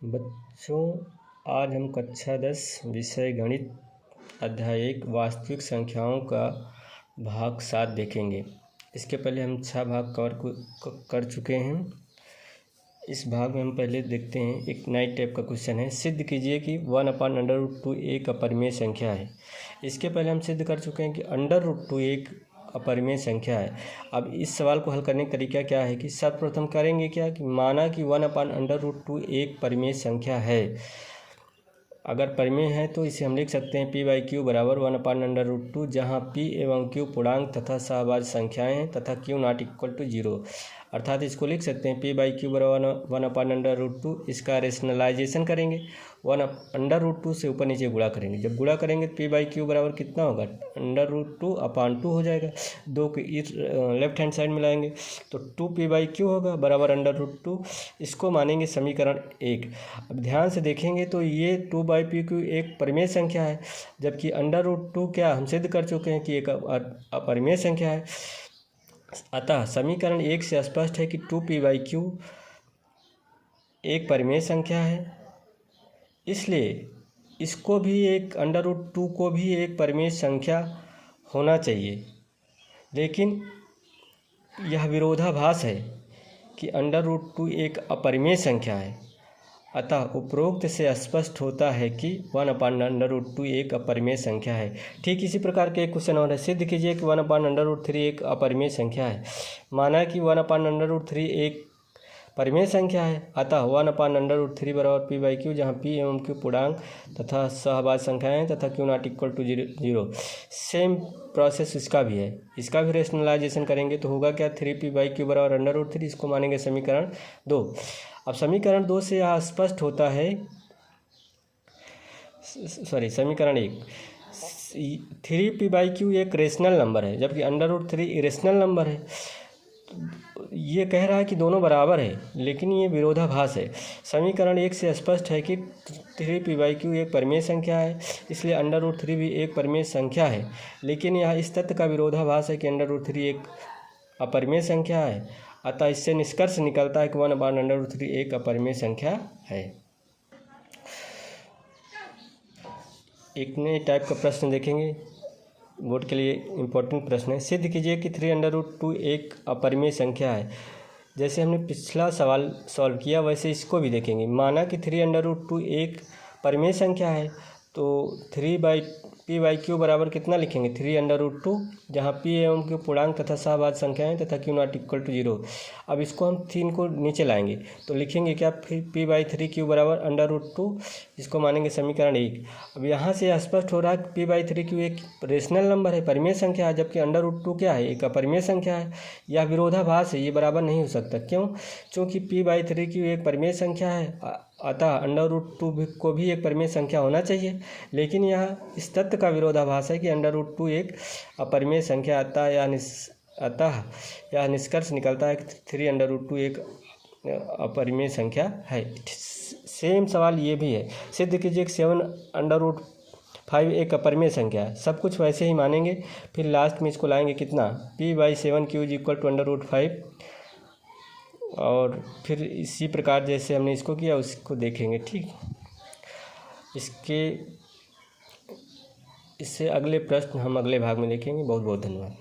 बच्चों, आज हम कक्षा 10 विषय गणित अध्याय 1 वास्तविक संख्याओं का भाग 7 देखेंगे। इसके पहले हम 6 भाग कर चुके हैं। इस भाग में हम पहले देखते हैं, एक नई टाइप का क्वेश्चन है, सिद्ध कीजिए कि 1/√2 एक अपरिमेय संख्या है। इसके पहले हम सिद्ध कर चुके हैं कि √2 एक अपरिमेय संख्या है। अब इस सवाल को हल करने का तरीका क्या है कि सर्वप्रथम करेंगे क्या कि माना कि 1/√2 एक परिमेय संख्या है। अगर परिमेय है तो इसे हम लिख सकते हैं p/q बराबर 1/√2, जहाँ p एवं q पूर्णांक तथा सहभाज्य संख्याएं हैं तथा q नॉट इक्वल टू 0। अर्थात इसको लिख सकते हैं p/q बराबर 1/√2। इसका रेशनलाइजेशन करेंगे, 1/√2 से ऊपर नीचे गुणा करेंगे। जब गुणा करेंगे तो p/q बराबर कितना होगा, √2/2 हो जाएगा। 2 के लेफ्ट हैंड साइड में लाएंगे तो 2p/q होगा बराबर √2। इसको मानेंगे समीकरण 1। अब ध्यान से देखेंगे तो ये 2/p/q एक परिमेय संख्या है, जबकि √2 क्या हम सिद्ध कर चुके हैं कि एक अपरिमेय संख्या है। अतः समीकरण 1 से स्पष्ट है कि 2p/q एक परिमेय संख्या है, इसलिए इसको भी एक √2 को भी एक परिमेय संख्या होना चाहिए। लेकिन यह विरोधाभास है कि √2 एक अपरिमेय संख्या है। अतः उपरोक्त से स्पष्ट होता है कि 1/√2 एक अपरिमेय संख्या है। ठीक इसी प्रकार के एक क्वेश्चन और है, सिद्ध कीजिए कि 1/√3 एक अपरिमेय संख्या है। माना कि 1/√3 एक परिमेय संख्या है, अतः 1/√3 बराबर p/q, जहाँ p एवं q पूर्णांक तथा सहभाज्य संख्याएं हैं तथा q not equal to 0। Same process इसका भी है, इसका भी रेशनलाइजेशन करेंगे तो होगा क्या, 3p/q बराबर √3। इसको मानेंगे समीकरण 2। अब समीकरण 2 से यह स्पष्ट होता है, समीकरण 1, 3p/q एक रेशनल नंबर है जबकि √3 इरेशनल नंबर है। ये कह रहा है कि दोनों बराबर है, लेकिन ये विरोधाभास है। समीकरण 1 से स्पष्ट है कि 3p/q एक परिमेय संख्या है, इसलिए √3 भी एक परिमेय संख्या है। लेकिन यह इस तथ्य का विरोधाभास है कि √3 एक अपरिमेय संख्या है। अतः इससे निष्कर्ष निकलता है कि 1/√3 एक अपरिमेय संख्या है। एक नए टाइप का प्रश्न देखेंगे, बोर्ड के लिए इम्पोर्टेंट प्रश्न है, सिद्ध कीजिए कि 3√2 एक अपरिमेय संख्या है। जैसे हमने पिछला सवाल सॉल्व किया वैसे इसको भी देखेंगे। माना कि 3√2 एक परिमेय संख्या है तो p/q बराबर कितना लिखेंगे, 3√2, जहाँ p एवं q पूर्णांक तथा सहभाज्य संख्याएं तथा q नॉट इक्वल टू 0। अब इसको हम 3 को नीचे लाएंगे तो लिखेंगे क्या, p/3q बराबर √2। इसको मानेंगे समीकरण 1। अब यहाँ से स्पष्ट हो रहा है कि p/3q एक रेशनल नंबर है, परिमेय संख्या है, जबकि √2 क्या है, एक अपरिमेय संख्या है। यह विरोधाभास है, ये बराबर नहीं हो सकता। क्यों? क्योंकि p/3q एक परिमेय संख्या है, अतः √2 को भी एक परिमेय संख्या होना चाहिए। लेकिन यह इस तथ्य का विरोधाभास है कि √2 एक अपरिमेय संख्या, अतः यह निष्कर्ष निकलता है कि 3√2 एक अपरिमेय संख्या है। सेम सवाल ये भी है, सिद्ध कीजिए कि 7√5 एक अपरिमेय संख्या है। सब कुछ वैसे ही मानेंगे, फिर लास्ट में इसको लाएंगे कितना, p/7q इक्वल टू √5। और फिर इसी प्रकार जैसे हमने इसको किया उसको देखेंगे। ठीक, इससे अगले प्रश्न हम अगले भाग में देखेंगे। बहुत बहुत धन्यवाद।